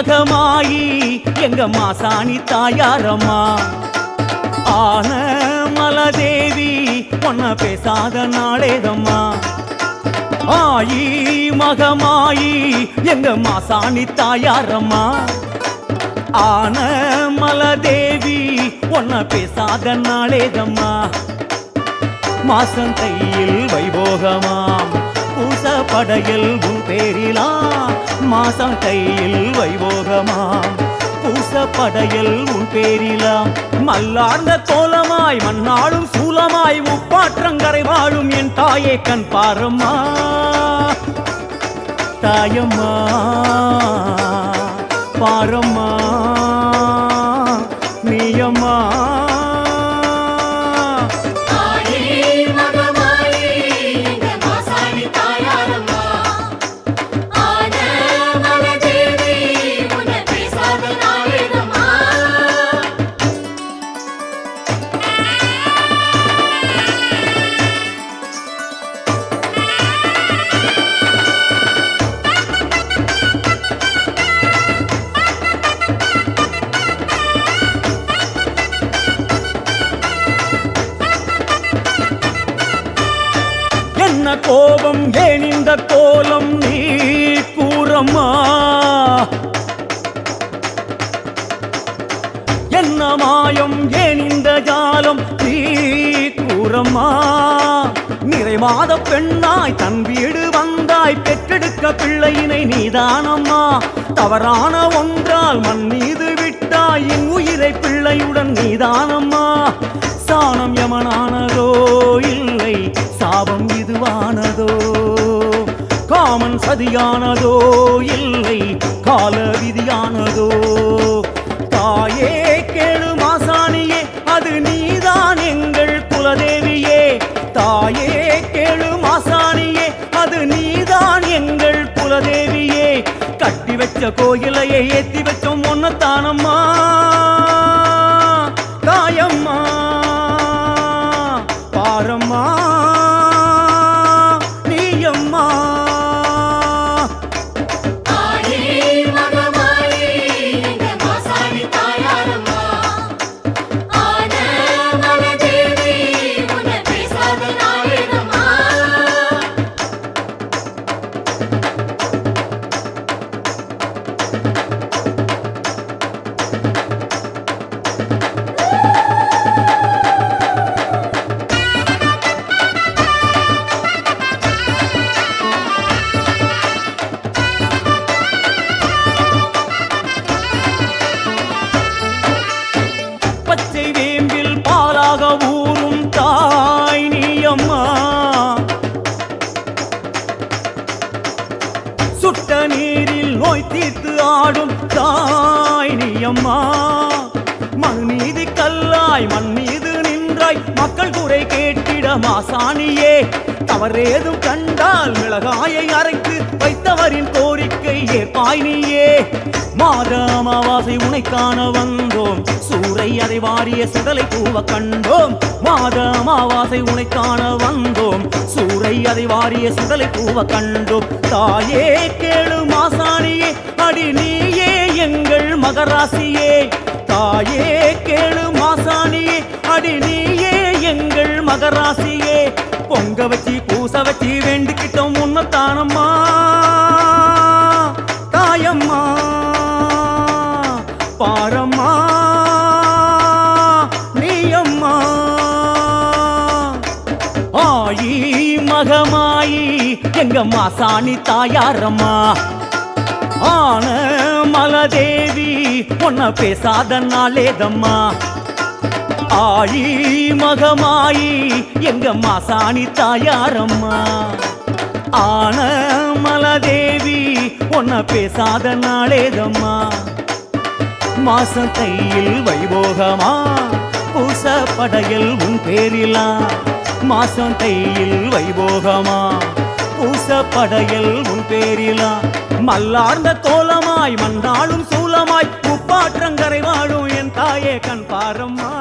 மகமாயி எங்க மாசாணி தாயாரம்மா ஆன மலதேவி ஒன்ன பேசாத நாளேதம்மா ஆயி மகமாயி எங்க மாசாணி தாயாரம்மா ஆன மலதேவி ஒன்ன பேசாத நாளேதம்மா மாசம் தையில் வைபோகமாம் பூச படையில் உன் பேரிலாம் மாசம் தையில் வைபோகமாம் பூச படையில் உன் பேரிலாம் மல்லார்ந்த கோலமாய் மண்ணாளும் சூலமாய் முப்பாற்றங்கரை வாழும் என் தாயே கண் பாரம்மா தாயம்மா பாரம்மா நீயம்மா கோபம் ஏன் இந்த கோலம் நீ கூறம்மா என்ன மாயம் ஏன் இந்த ஜாலம் நீ கூறம்மா நிறைமாத பெண்ணாய் தன் வீடு வந்தாய் பெற்றெடுக்க பிள்ளையினை நீதானம்மா தவறான ஒன்றால் மண் மீது விட்டாய் என் உயிரை பிள்ளையுடன் நீதானம்மா சாணம் யமனானதோ இல்லை சாபம் இதுவானதோ காமன் சதியானதோ இல்லை கால விதியானதோ தாயே கேளு மாசாணியே அது நீதான் எங்கள் குலதேவியே தாயே கேளு மாசாணியே அது நீதான் எங்கள் குலதேவியே கட்டி வச்ச கோயிலையே ஏத்தி வச்சோம் ஒன்னத்தானம்மா தாயம்மா பாரம்மா நீயம்மா ஊரும் தாய் நீயம்மா சுட்ட நீரில் நோய் தீர்த்து ஆடும் தாய் நீயம்மா மண் மீது கல்லாய் மண் மீது நின்றாய் மக்கள் குறை கேட்டிட மாசாணியே தவறேதும் கண்டால் மிளகாயை அரைத்து வைத்தவரின் கோரிக்கை ஏற்பாய் நீயே மாத அமாவாசை உனை காண வந்தோம் சூறை அதை வாரிய சுடலை பூவ கண்டோம் மாத அமாவாசை உனை காண வந்தோம் சூறை அதை வாரிய சுடலை பூவ கண்டோம் தாயே கேளு மாசாணியே அடி நீயே எங்கள் மகராசியே தாயே கேளு மாசாணியே அடி நீயே எங்கள் மகராசியே பொங்க வச்சி பூச வச்சி வேண்டிக்கிட்டோம் உன்னத்தானம்மா தாயம்மா பாரம்மா நீயம்மா ஆயி மகமாயி எங்க மாசாணி தாயாரம்மா ஆன மலதேவி ஒன்ன பேசாத நாளேதம்மா ஆயி மகமாயி எங்க மாசாணி தாயாரம்மா ஆன மலதேவி ஒன்ன பேசாத நாளேதம்மா மாசம் தையில் வைபோகமா பூச படையில் உன் பேரிலா மாசம் தையில் வைபோகமா பூச படையில் உன் பேரிலா மல்லார்ந்த கோலமாய் மண்ணாளும் சூலமாய் முப்பாற்றங்கரை வாழும் என் தாயே கண் பாரம்மா